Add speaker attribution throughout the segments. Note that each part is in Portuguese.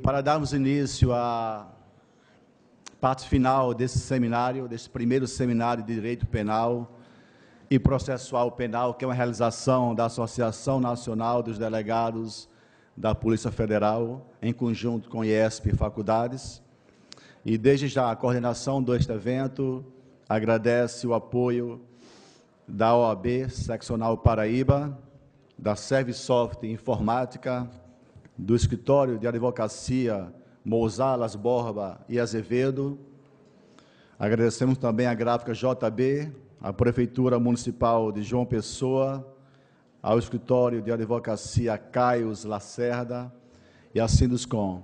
Speaker 1: Para darmos início à parte final desse seminário, desse primeiro seminário de Direito Penal e Processual Penal, que é uma realização da Associação Nacional dos Delegados da Polícia Federal, em conjunto com IESP e faculdades. E, desde já, a coordenação deste evento agradece o apoio da OAB Seccional Paraíba, da Servisoft Informática, do Escritório de Advocacia Mousalas Borba e Azevedo. Agradecemos também a Gráfica JB, a Prefeitura Municipal de João Pessoa, ao Escritório de Advocacia Caios Lacerda e a Sinduscom.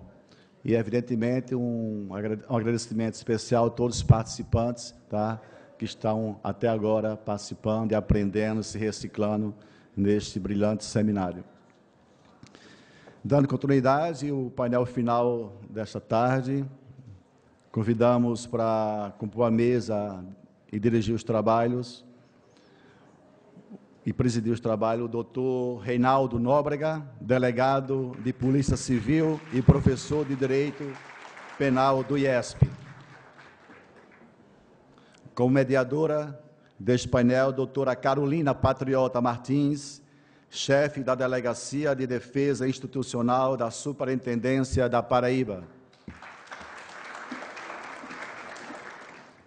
Speaker 1: E, evidentemente, um agradecimento especial a todos os participantes, tá, que estão até agora participando e aprendendo, se reciclando neste brilhante seminário. Dando continuidade, o painel final desta tarde, convidamos para compor a mesa e dirigir os trabalhos e presidir os trabalhos o doutor Reinaldo Nóbrega, delegado de Polícia Civil e professor de Direito Penal do IESP. Como mediadora deste painel, doutora Carolina Patriota Martins, chefe da Delegacia de Defesa Institucional da Superintendência da Paraíba.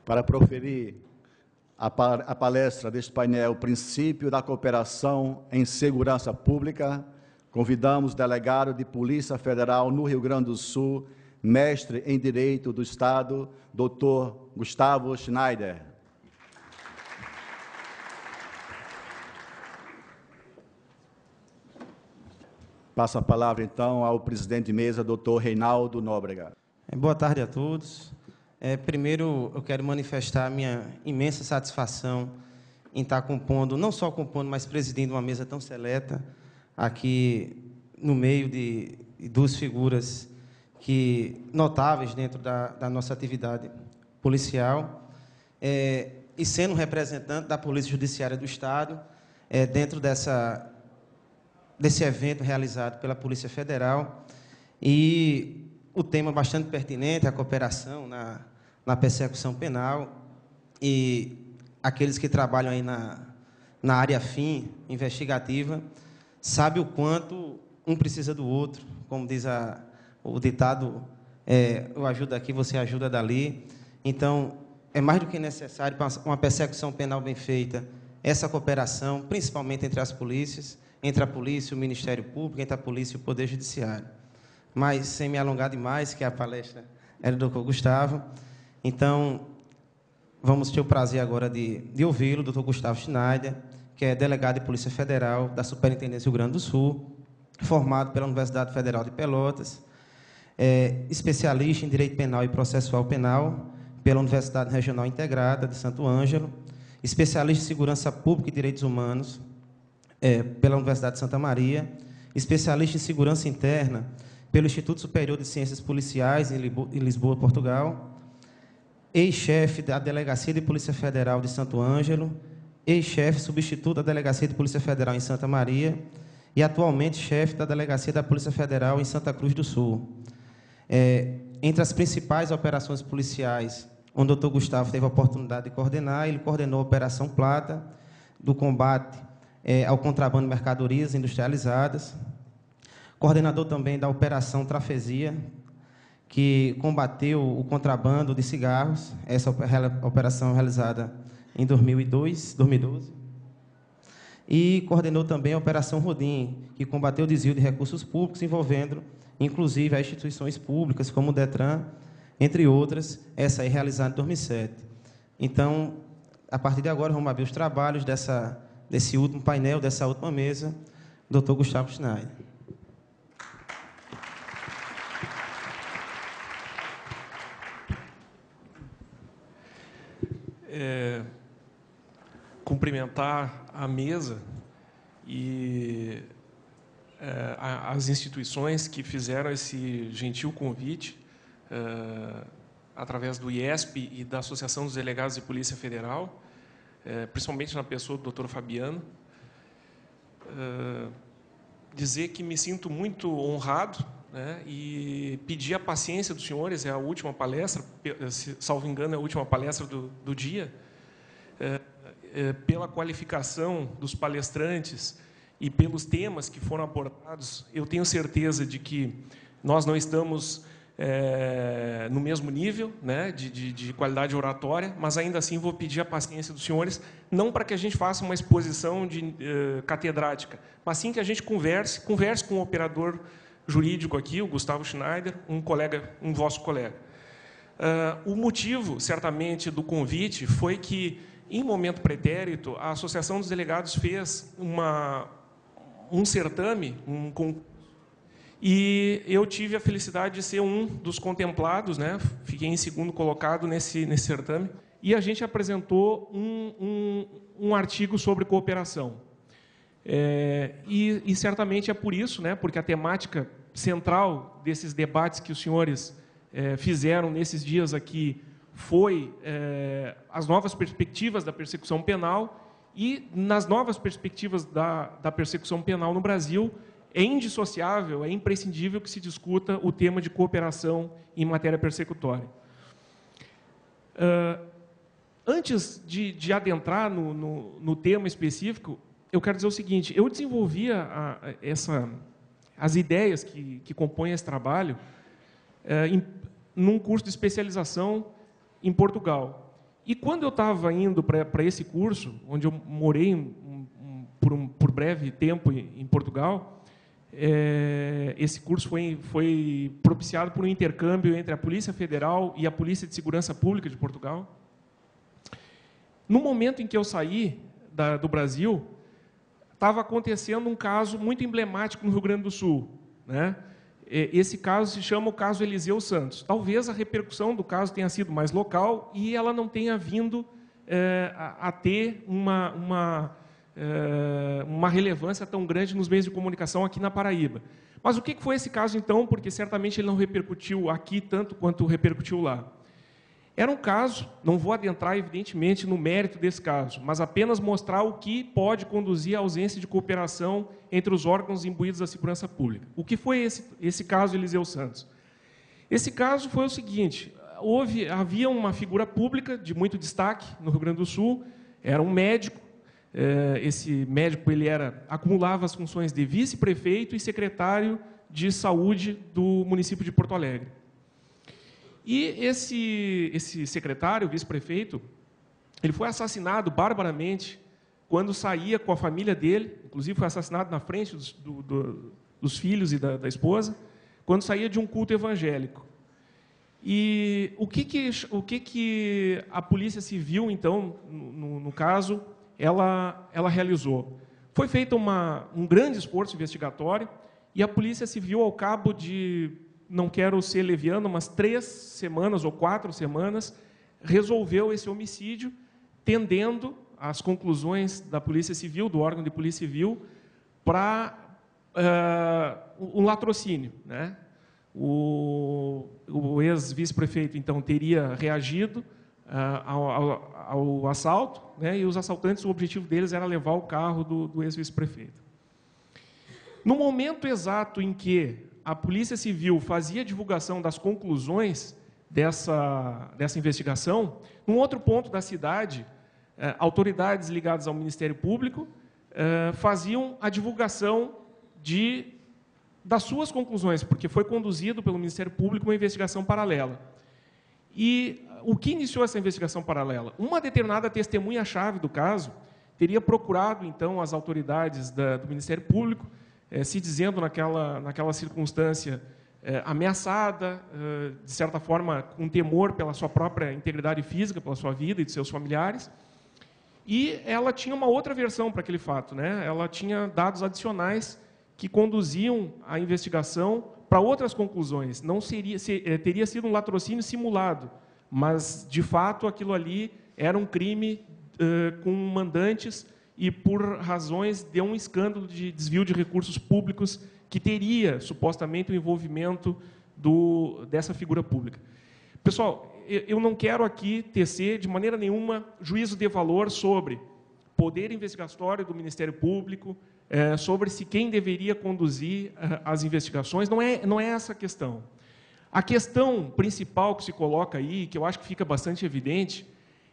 Speaker 1: Para proferir a palestra deste painel, Princípio da Cooperação em Segurança Pública, convidamos o delegado de Polícia Federal no Rio Grande do Sul, mestre em Direito do Estado, doutor Gustavo Schneider. Passo a palavra, então, ao presidente de mesa, doutor Reinaldo Nóbrega.
Speaker 2: Boa tarde a todos. Primeiro, eu quero manifestar a minha imensa satisfação em estar compondo, não só compondo, mas presidindo uma mesa tão seleta, aqui no meio de duas figuras notáveis dentro da nossa atividade policial, e sendo representante da Polícia Judiciária do Estado, dentro desse evento realizado pela Polícia Federal, e o tema bastante pertinente, a cooperação na persecução penal, e aqueles que trabalham aí na área fim, investigativa, sabem o quanto um precisa do outro, como diz o ditado, eu ajudo aqui, você ajuda dali. Então, é mais do que necessário para uma persecução penal bem feita, essa cooperação, principalmente entre as polícias, entre a polícia e o Ministério Público, entre a polícia e o Poder Judiciário. Mas, sem me alongar demais, que a palestra é do doutor Gustavo, então, vamos ter o prazer agora de ouvi-lo, o doutor Gustavo Schneider, que é delegado de Polícia Federal da Superintendência do Rio Grande do Sul, formado pela Universidade Federal de Pelotas, especialista em Direito Penal e Processual Penal pela Universidade Regional Integrada de Santo Ângelo, especialista em Segurança Pública e Direitos Humanos pela Universidade de Santa Maria, especialista em Segurança Interna pelo Instituto Superior de Ciências Policiais em Lisboa, Portugal, ex-chefe da Delegacia de Polícia Federal de Santo Ângelo, ex-chefe substituto da Delegacia de Polícia Federal em Santa Maria e atualmente chefe da Delegacia da Polícia Federal em Santa Cruz do Sul. Entre as principais operações policiais, onde o doutor Gustavo teve a oportunidade de coordenar, ele coordenou a Operação Plata, do combate ao contrabando de mercadorias industrializadas, coordenador também da Operação Trafesia, que combateu o contrabando de cigarros, essa operação realizada em 2012, e coordenou também a Operação Rodim, que combateu o desvio de recursos públicos, envolvendo, inclusive, as instituições públicas, como o DETRAN, entre outras, essa aí realizada em 2007. Então, a partir de agora, vamos abrir os trabalhos desse último painel, dessa última mesa, doutor Gustavo Schneider.
Speaker 3: Cumprimentar a mesa e as instituições que fizeram esse gentil convite, através do IESP e da Associação dos Delegados de Polícia Federal, principalmente na pessoa do Dr. Fabiano. Dizer que me sinto muito honrado né, e pedir a paciência dos senhores, é a última palestra, salvo engano, é a última palestra do dia, pela qualificação dos palestrantes e pelos temas que foram abordados. Eu tenho certeza de que nós não estamos no mesmo nível, né, de qualidade oratória, mas ainda assim vou pedir a paciência dos senhores, não para que a gente faça uma exposição catedrática, mas sim que a gente converse com o operador jurídico aqui, o Gustavo Schneider, um vosso colega. O motivo, certamente, do convite foi que, em momento pretérito, a Associação dos Delegados fez um certame, e eu tive a felicidade de ser um dos contemplados, né? Fiquei em segundo colocado nesse certame, e a gente apresentou um artigo sobre cooperação. E certamente é por isso, né? Porque a temática central desses debates que os senhores fizeram nesses dias aqui foi as novas perspectivas da persecução penal, e nas novas perspectivas da persecução penal no Brasil, é indissociável, é imprescindível que se discuta o tema de cooperação em matéria persecutória. Antes de adentrar no tema específico, eu quero dizer o seguinte: eu desenvolvia as ideias que compõem esse trabalho num curso de especialização em Portugal. E quando eu estava indo para esse curso, onde eu morei por breve tempo em Portugal, esse curso foi propiciado por um intercâmbio entre a Polícia Federal e a Polícia de Segurança Pública de Portugal. No momento em que eu saí do Brasil, estava acontecendo um caso muito emblemático no Rio Grande do Sul, né? Esse caso se chama o caso Eliseu Santos. Talvez a repercussão do caso tenha sido mais local e ela não tenha vindo a ter uma relevância tão grande nos meios de comunicação aqui na Paraíba. Mas o que foi esse caso, então? Porque certamente ele não repercutiu aqui tanto quanto repercutiu lá. Era um caso, não vou adentrar, evidentemente, no mérito desse caso, mas apenas mostrar o que pode conduzir à ausência de cooperação entre os órgãos imbuídos da segurança pública. O que foi esse caso Eliseu Santos? Esse caso foi o seguinte: havia uma figura pública de muito destaque no Rio Grande do Sul, era um médico. Esse médico acumulava as funções de vice-prefeito e secretário de saúde do município de Porto Alegre. E esse secretário, vice-prefeito, ele foi assassinado barbaramente quando saía com a família dele, inclusive foi assassinado na frente dos filhos e da esposa, quando saía de um culto evangélico. E o que a Polícia Civil, então, no caso, ela realizou? Foi feito um grande esforço investigatório e a Polícia Civil, ao cabo de, não quero ser leviano, mas 3 semanas ou 4 semanas, resolveu esse homicídio, tendendo as conclusões da Polícia Civil, do órgão de Polícia Civil, para um latrocínio, né? O ex-vice-prefeito, então, teria reagido ao assalto, né? E os assaltantes, o objetivo deles era levar o carro do ex-vice-prefeito. No momento exato em que a Polícia Civil fazia a divulgação das conclusões dessa investigação, num outro ponto da cidade, autoridades ligadas ao Ministério Público faziam a divulgação das suas conclusões, porque foi conduzido pelo Ministério Público uma investigação paralela. E o que iniciou essa investigação paralela? Uma determinada testemunha-chave do caso teria procurado, então, as autoridades do Ministério Público, se dizendo naquela circunstância ameaçada, de certa forma, com temor pela sua própria integridade física, pela sua vida e de seus familiares. E ela tinha uma outra versão para aquele fato, né? Ela tinha dados adicionais que conduziam a investigação para outras conclusões. Não teria sido um latrocínio simulado, mas, de fato, aquilo ali era um crime com mandantes e por razões de um escândalo de desvio de recursos públicos que teria, supostamente, o envolvimento dessa figura pública. Pessoal, eu não quero aqui tecer, de maneira nenhuma, juízo de valor sobre poder investigatório do Ministério Público, sobre se quem deveria conduzir as investigações. Não é essa a questão. A questão principal que se coloca aí, que eu acho que fica bastante evidente,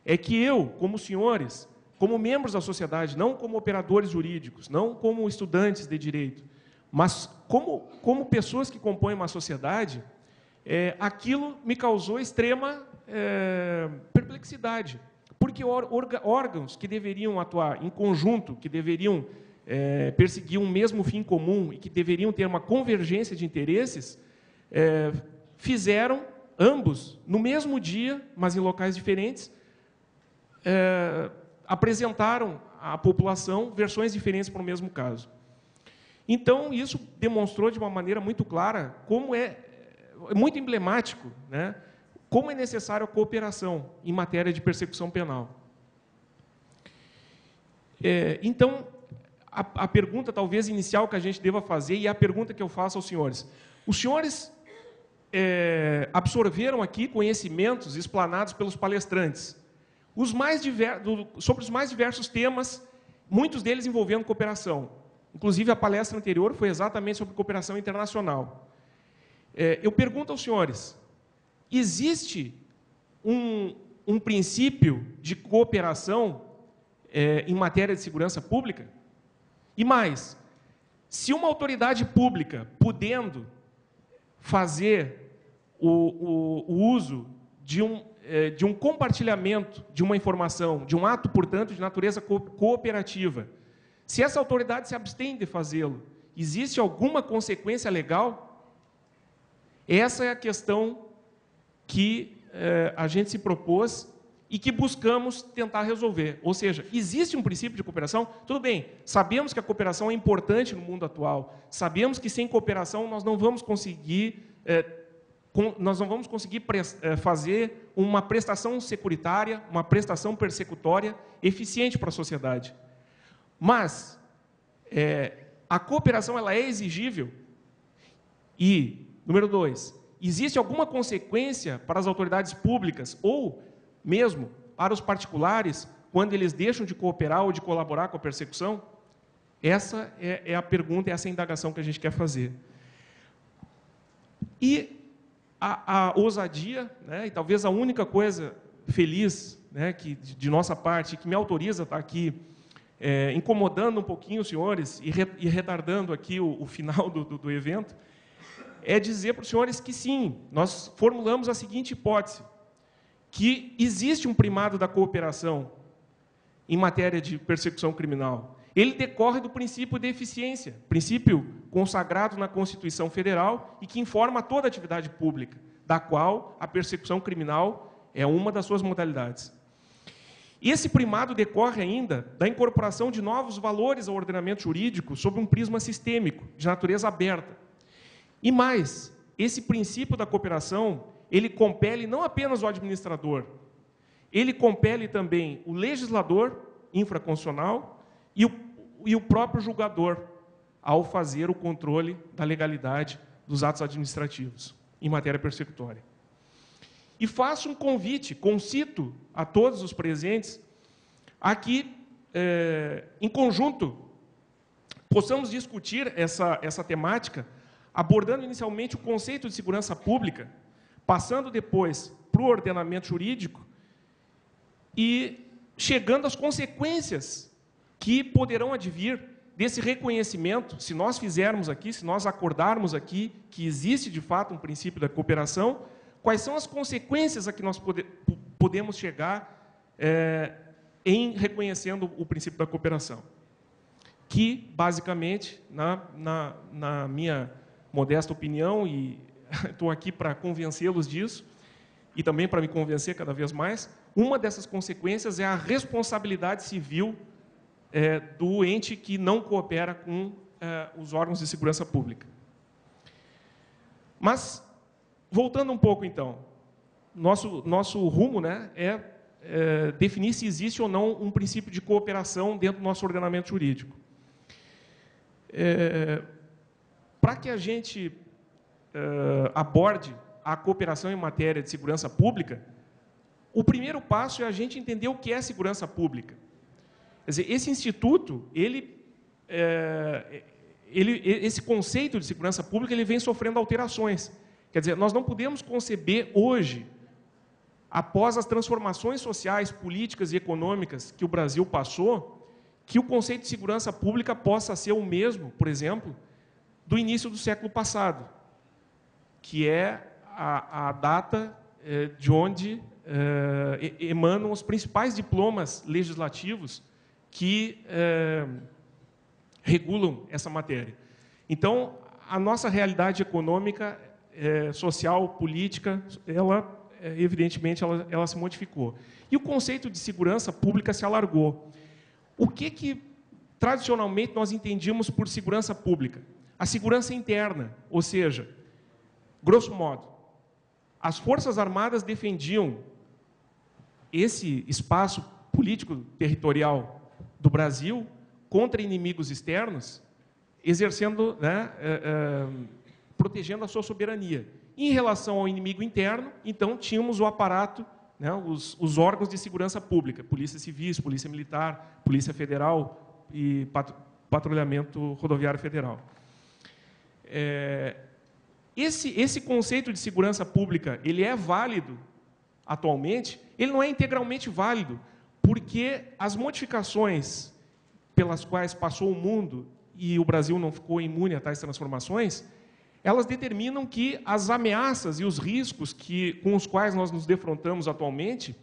Speaker 3: é que eu, como senhores, como membros da sociedade, não como operadores jurídicos, não como estudantes de direito, mas como pessoas que compõem uma sociedade, aquilo me causou extrema perplexidade, porque órgãos que deveriam atuar em conjunto, que deveriam perseguir um mesmo fim comum e que deveriam ter uma convergência de interesses, fizeram, ambos, no mesmo dia, mas em locais diferentes, apresentaram à população versões diferentes para o mesmo caso. Então, isso demonstrou de uma maneira muito clara como é muito emblemático, né, como é necessária a cooperação em matéria de persecução penal. Então, a pergunta talvez inicial que a gente deva fazer, e é a pergunta que eu faço aos senhores: os senhores absorveram aqui conhecimentos explanados pelos palestrantes, sobre os mais diversos temas, muitos deles envolvendo cooperação. Inclusive, a palestra anterior foi exatamente sobre cooperação internacional. Eu pergunto aos senhores: existe um princípio de cooperação em matéria de segurança pública? E mais, se uma autoridade pública, podendo fazer o uso de um compartilhamento de uma informação, de um ato, portanto, de natureza cooperativa, se essa autoridade se abstém de fazê-lo, existe alguma consequência legal? Essa é a questão que a gente se propôs e que buscamos tentar resolver. Ou seja, existe um princípio de cooperação? Tudo bem, sabemos que a cooperação é importante no mundo atual, sabemos que sem cooperação nós não vamos conseguir fazer uma prestação securitária, uma prestação persecutória eficiente para a sociedade. Mas a cooperação ela é exigível. E, número 2, existe alguma consequência para as autoridades públicas ou mesmo para os particulares quando eles deixam de cooperar ou de colaborar com a persecução? Essa é a pergunta, essa é a indagação que a gente quer fazer. E a ousadia, né, e talvez a única coisa feliz, né, que de nossa parte, que me autoriza a estar aqui incomodando um pouquinho os senhores e retardando aqui o final do evento, é dizer para os senhores que sim, nós formulamos a seguinte hipótese: que existe um primado da cooperação em matéria de persecução criminal. Ele decorre do princípio de eficiência, princípio consagrado na Constituição Federal e que informa toda a atividade pública, da qual a persecução criminal é uma das suas modalidades. E esse primado decorre ainda da incorporação de novos valores ao ordenamento jurídico sob um prisma sistêmico, de natureza aberta. E mais, esse princípio da cooperação, ele compele não apenas o administrador, ele compele também o legislador infraconstitucional e o próprio julgador, ao fazer o controle da legalidade dos atos administrativos em matéria persecutória. E faço um convite, concito a todos os presentes, a que, em conjunto, possamos discutir essa temática, abordando inicialmente o conceito de segurança pública, passando depois para o ordenamento jurídico e chegando às consequências que poderão advir desse reconhecimento, se nós fizermos aqui, se nós acordarmos aqui que existe de fato um princípio da cooperação, quais são as consequências a que nós podemos chegar em reconhecendo o princípio da cooperação. Que, basicamente, na minha modesta opinião, e estou aqui para convencê-los disso, e também para me convencer cada vez mais, uma dessas consequências é a responsabilidade civil do ente que não coopera com os órgãos de segurança pública. Mas, voltando um pouco, então, nosso rumo, né, é definir se existe ou não um princípio de cooperação dentro do nosso ordenamento jurídico. Para que a gente aborde a cooperação em matéria de segurança pública, o primeiro passo é a gente entender o que é segurança pública. Quer dizer, esse instituto, esse conceito de segurança pública, ele vem sofrendo alterações. Quer dizer, nós não podemos conceber hoje, após as transformações sociais, políticas e econômicas que o Brasil passou, que o conceito de segurança pública possa ser o mesmo, por exemplo, do início do século passado, que é a data de onde emanam os principais diplomas legislativos que regulam essa matéria. Então, a nossa realidade econômica, social, política, evidentemente, ela se modificou. E o conceito de segurança pública se alargou. O que tradicionalmente nós entendíamos por segurança pública? A segurança interna, ou seja, grosso modo, as Forças Armadas defendiam esse espaço político territorial do Brasil contra inimigos externos, exercendo, protegendo a sua soberania. Em relação ao inimigo interno, então, tínhamos o aparato, os órgãos de segurança pública, Polícia Civil, Polícia Militar, Polícia Federal e Patrulhamento Rodoviário Federal. Esse conceito de segurança pública, ele é válido atualmente, ele não é integralmente válido, porque as modificações pelas quais passou o mundo, e o Brasil não ficou imune a tais transformações, elas determinam que as ameaças e os riscos com os quais nós nos defrontamos atualmente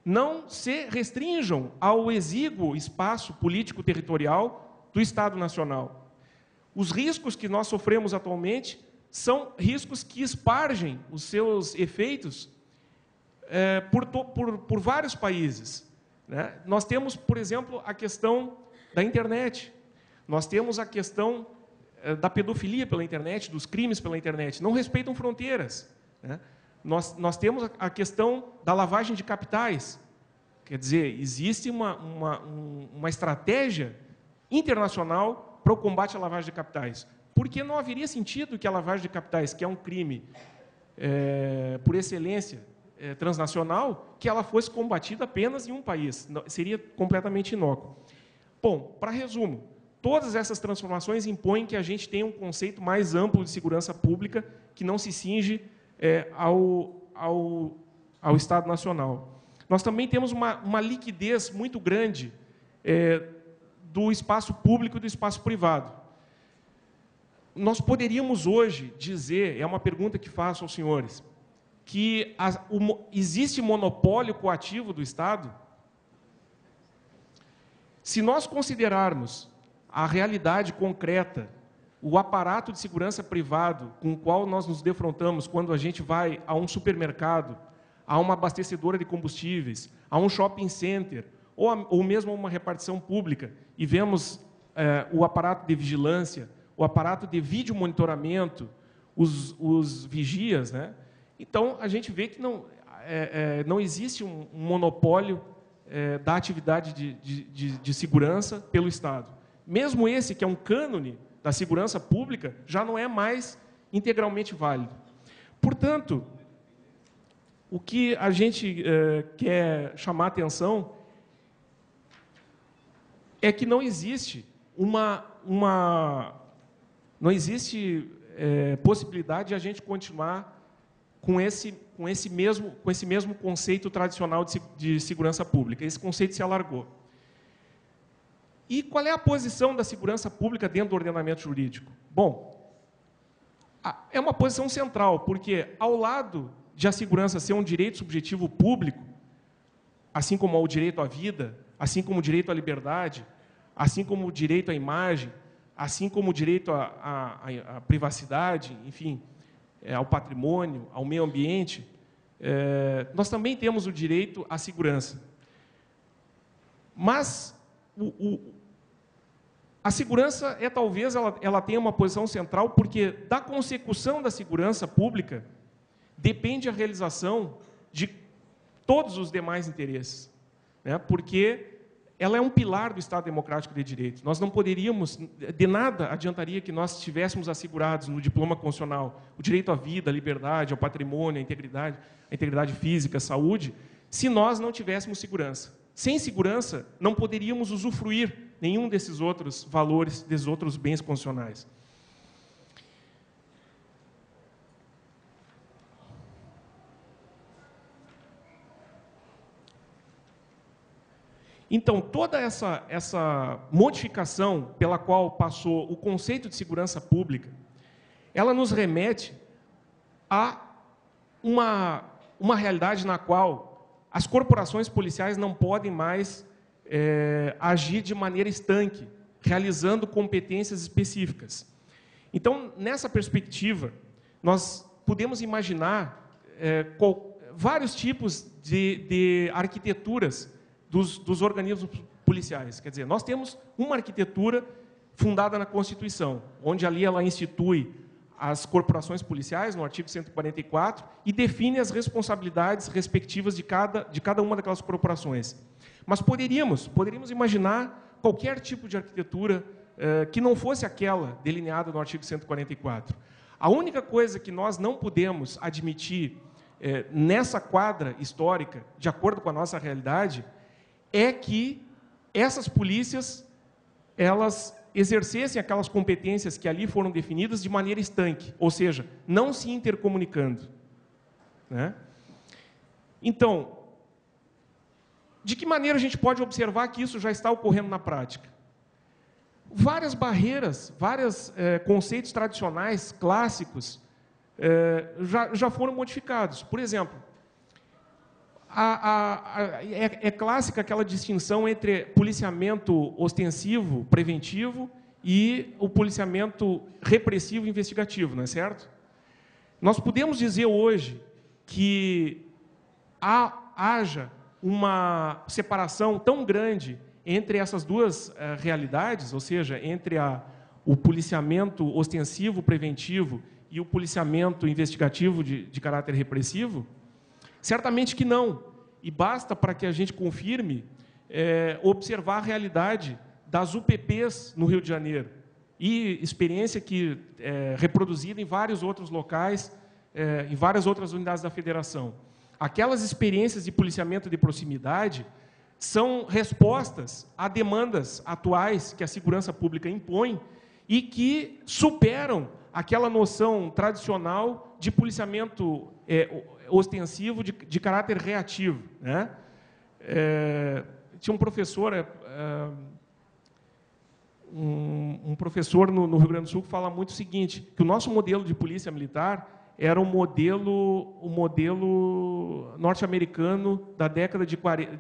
Speaker 3: não se restringam ao exíguo espaço político-territorial do Estado Nacional. Os riscos que nós sofremos atualmente são riscos que espargem os seus efeitos por vários países. Nós temos, por exemplo, a questão da internet. Nós temos a questão da pedofilia pela internet, dos crimes pela internet. Não respeitam fronteiras. Nós temos a questão da lavagem de capitais. Quer dizer, existe uma estratégia internacional para o combate à lavagem de capitais. Porque não haveria sentido que a lavagem de capitais, que é um crime por excelência transnacional, que ela fosse combatida apenas em um país. Seria completamente inócuo. Bom, para resumo, todas essas transformações impõem que a gente tenha um conceito mais amplo de segurança pública que não se cinge ao Estado Nacional. Nós também temos uma liquidez muito grande do espaço público e do espaço privado. Nós poderíamos hoje dizer, é uma pergunta que faço aos senhores, que existe monopólio coativo do Estado? Se nós considerarmos a realidade concreta, o aparato de segurança privado com o qual nós nos defrontamos quando a gente vai a um supermercado, a uma abastecedora de combustíveis, a um shopping center, ou mesmo a uma repartição pública, e vemos o aparato de vigilância, o aparato de vídeo monitoramento, os vigias, então a gente vê que não existe um monopólio da atividade de segurança pelo Estado. Mesmo esse, que é um cânone da segurança pública, já não é mais integralmente válido. Portanto, o que a gente quer chamar a atenção é que não existe possibilidade de a gente continuar com esse mesmo conceito tradicional de segurança pública. Esse conceito se alargou. E qual é a posição da segurança pública dentro do ordenamento jurídico? Bom, é uma posição central, porque ao lado de a segurança ser um direito subjetivo público, assim como o direito à vida, assim como o direito à liberdade, assim como o direito à imagem, assim como o direito à privacidade, enfim, ao patrimônio, ao meio ambiente, nós também temos o direito à segurança. Mas a segurança talvez ela tenha uma posição central, porque da consecução da segurança pública depende a realização de todos os demais interesses, porque ela é um pilar do Estado Democrático de Direito. Nós não poderíamos, de nada adiantaria que nós tivéssemos assegurados no diploma constitucional o direito à vida, à liberdade, ao patrimônio, à integridade física, à saúde, se nós não tivéssemos segurança. Sem segurança, não poderíamos usufruir nenhum desses outros valores, desses outros bens constitucionais. Então, toda essa modificação pela qual passou o conceito de segurança pública, ela nos remete a uma realidade na qual as corporações policiais não podem mais agir de maneira estanque, realizando competências específicas. Então, nessa perspectiva, nós podemos imaginar vários tipos de arquiteturas dos organismos policiais. Quer dizer, nós temos uma arquitetura fundada na Constituição, onde ali ela institui as corporações policiais, no artigo 144, e define as responsabilidades respectivas de cada uma daquelas corporações. Mas poderíamos imaginar qualquer tipo de arquitetura que não fosse aquela delineada no artigo 144. A única coisa que nós não podemos admitir nessa quadra histórica, de acordo com a nossa realidade, é que essas polícias, elas exercessem aquelas competências que ali foram definidas de maneira estanque, ou seja, não se intercomunicando, né? Então, de que maneira a gente pode observar que isso já está ocorrendo na prática? Várias barreiras, vários conceitos tradicionais, clássicos, já foram modificados. Por exemplo, é clássica aquela distinção entre policiamento ostensivo, preventivo, e o policiamento repressivo investigativo, não é certo? Nós podemos dizer hoje que haja uma separação tão grande entre essas duas realidades, ou seja, entre o policiamento ostensivo, preventivo, e o policiamento investigativo de caráter repressivo? Certamente que não. E basta, para que a gente confirme, observar a realidade das UPPs no Rio de Janeiro. E experiência que reproduzida em vários outros locais, em várias outras unidades da federação. Aquelas experiências de policiamento de proximidade são respostas a demandas atuais que a segurança pública impõe e que superam aquela noção tradicional de policiamento ostensivo de caráter reativo, né? Tinha um professor, um professor no Rio Grande do Sul que fala muito o seguinte, que o nosso modelo de polícia militar era o modelo norte-americano da década de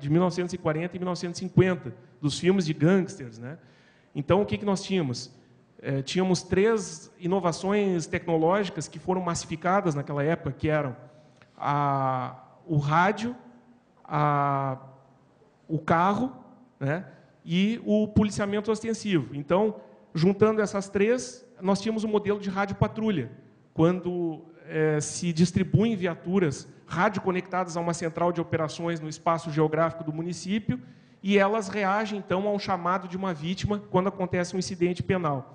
Speaker 3: 1940 e 1950, dos filmes de gangsters, né? Então, o que nós tínhamos? Tínhamos 3 inovações tecnológicas que foram massificadas naquela época, que eram o rádio, o carro, né, e o policiamento ostensivo. Então, juntando essas 3, nós tínhamos um modelo de rádio-patrulha, quando se distribuem viaturas radioconectadas a uma central de operações no espaço geográfico do município, e elas reagem, então, a um chamado de uma vítima quando acontece um incidente penal.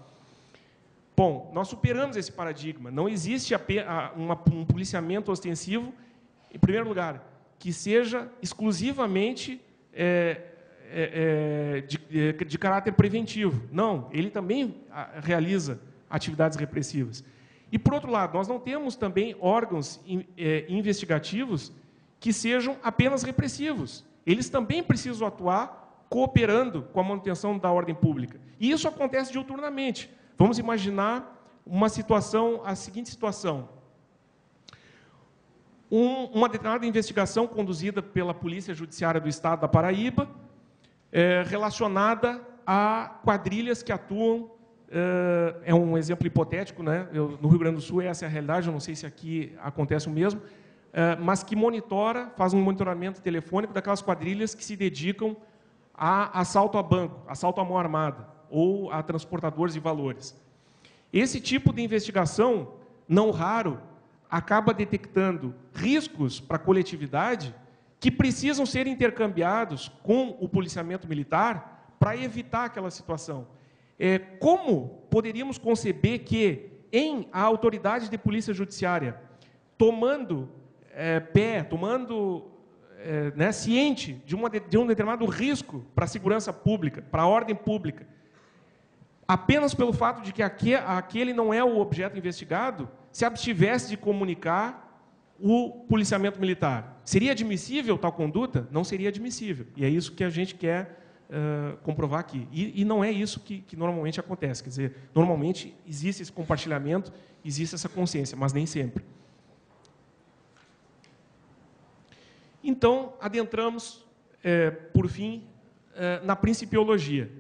Speaker 3: Bom, nós superamos esse paradigma. Não existe um policiamento ostensivo, em primeiro lugar, que seja exclusivamente de caráter preventivo. Não, ele também realiza atividades repressivas. E, por outro lado, nós não temos também órgãos investigativos que sejam apenas repressivos. Eles também precisam atuar cooperando com a manutenção da ordem pública. E isso acontece diuturnamente. Vamos imaginar a seguinte situação. Uma determinada investigação conduzida pela Polícia Judiciária do Estado da Paraíba, relacionada a quadrilhas que atuam, é um exemplo hipotético, né? No Rio Grande do Sul essa é a realidade, eu não sei se aqui acontece o mesmo, mas que faz um monitoramento telefônico daquelas quadrilhas que se dedicam a assalto a banco, assalto à mão armada, ou a transportadores de valores. Esse tipo de investigação, não raro, acaba detectando riscos para a coletividade que precisam ser intercambiados com o policiamento militar para evitar aquela situação. Como poderíamos conceber que, a autoridade de polícia judiciária, tomando né, ciente de um determinado risco para a segurança pública, para a ordem pública, apenas pelo fato de que aquele não é o objeto investigado, se abstivesse de comunicar o policiamento militar. Seria admissível tal conduta? Não seria admissível. E é isso que a gente quer comprovar aqui. E não é isso que normalmente acontece. Quer dizer, normalmente existe esse compartilhamento, existe essa consciência, mas nem sempre. Então, adentramos, por fim, na principiologia.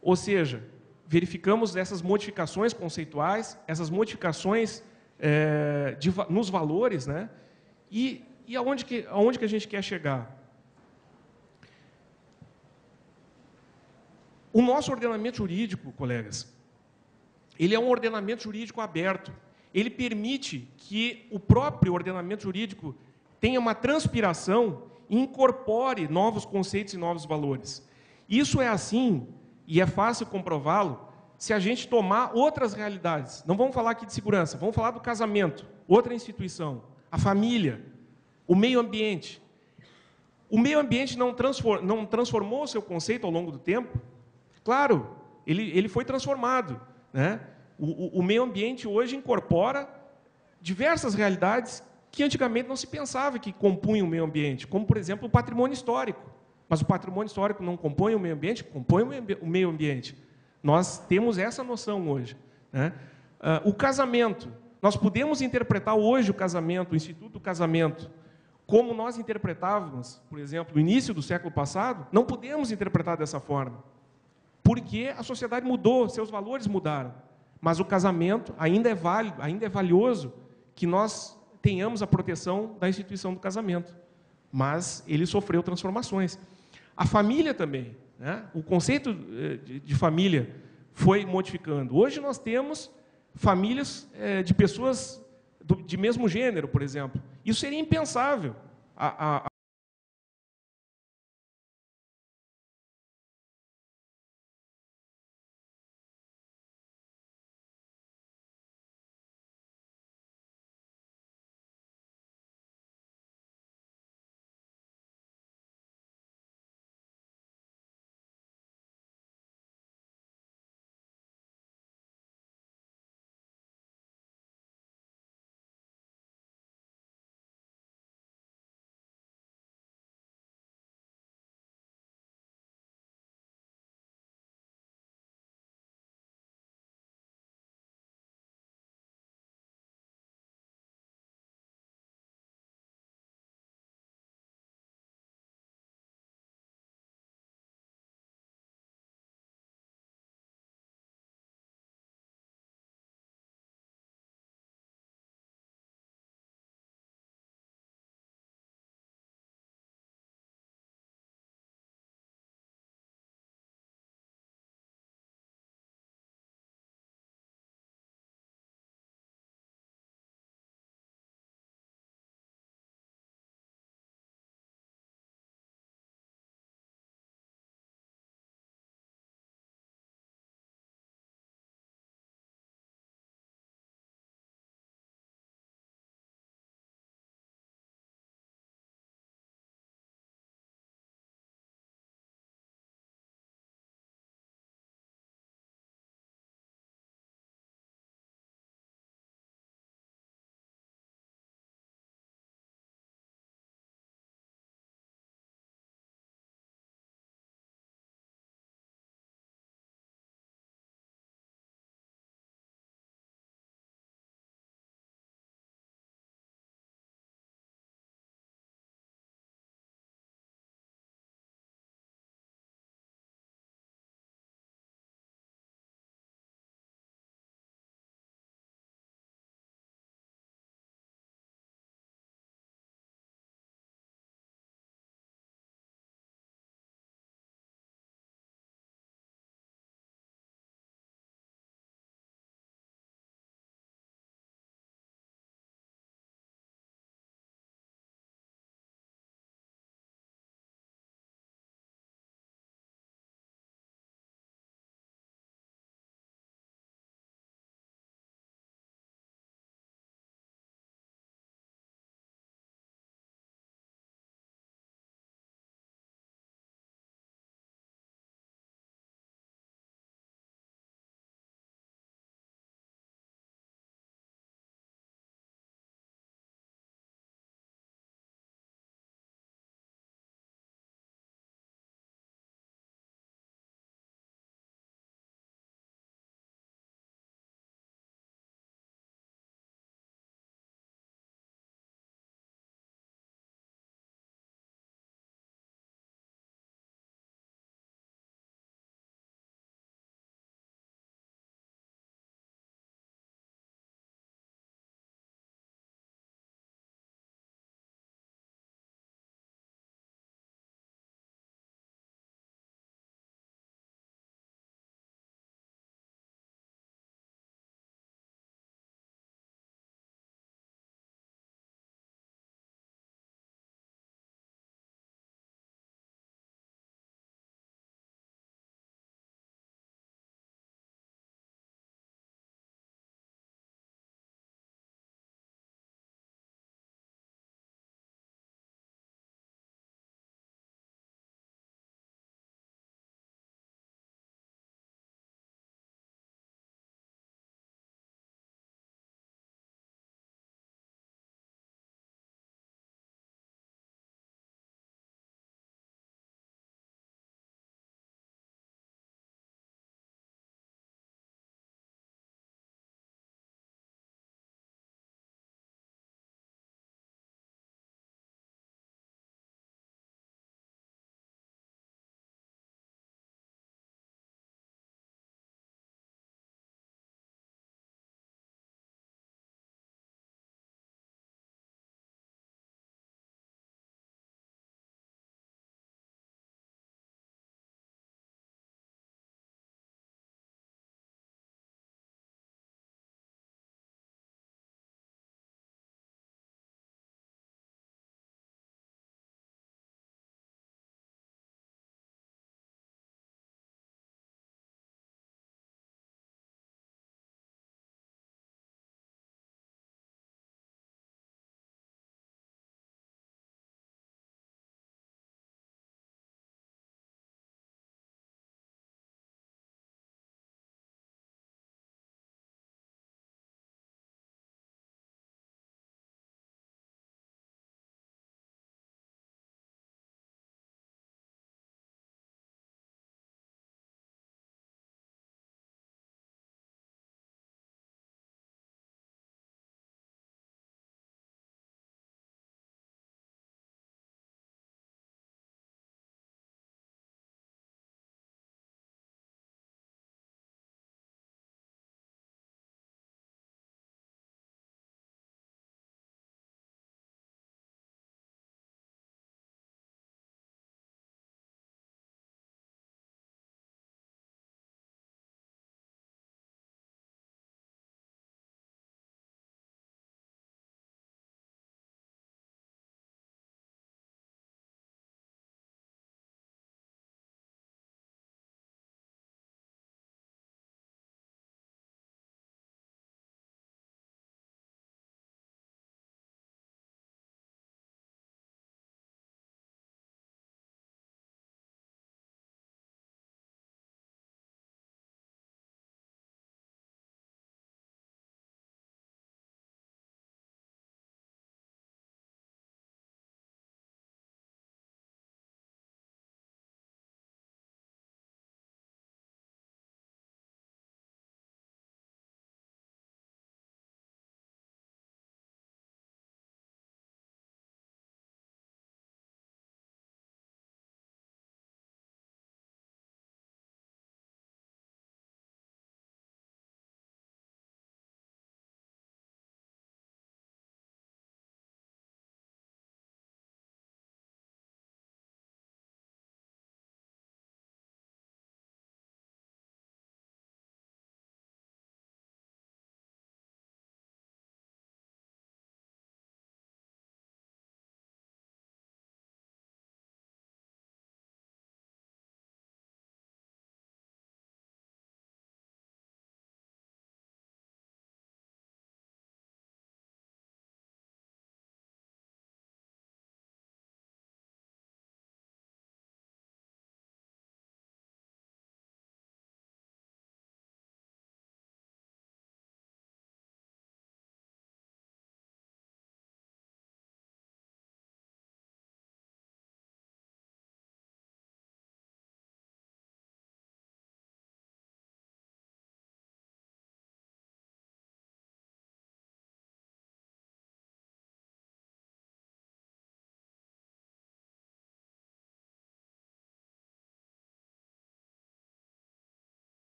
Speaker 3: Ou seja, verificamos essas modificações conceituais, essas modificações nos valores, né? E aonde que a gente quer chegar? O nosso ordenamento jurídico, colegas, ele é um ordenamento jurídico aberto. Ele permite que o próprio ordenamento jurídico tenha uma transpiração e incorpore novos conceitos e novos valores. Isso é assim, e é fácil comprová-lo, se a gente tomar outras realidades. Não vamos falar aqui de segurança, vamos falar do casamento, outra instituição, a família, o meio ambiente. O meio ambiente não transformou o seu conceito ao longo do tempo? Claro, ele foi transformado, né? O meio ambiente hoje incorpora diversas realidades que antigamente não se pensava que compunham o meio ambiente, como, por exemplo, o patrimônio histórico. Mas o patrimônio histórico não compõe o meio ambiente? Compõe o meio ambiente. Nós temos essa noção hoje, né? O casamento. Nós podemos interpretar hoje o casamento, o instituto do casamento, como nós interpretávamos, por exemplo, no início do século passado. Não podemos interpretar dessa forma, porque a sociedade mudou, seus valores mudaram. Mas o casamento ainda é válido, ainda é valioso que nós tenhamos a proteção da instituição do casamento. Mas ele sofreu transformações. A família também, né? O conceito de família foi modificando. Hoje nós temos famílias de pessoas de mesmo gênero, por exemplo. Isso seria impensável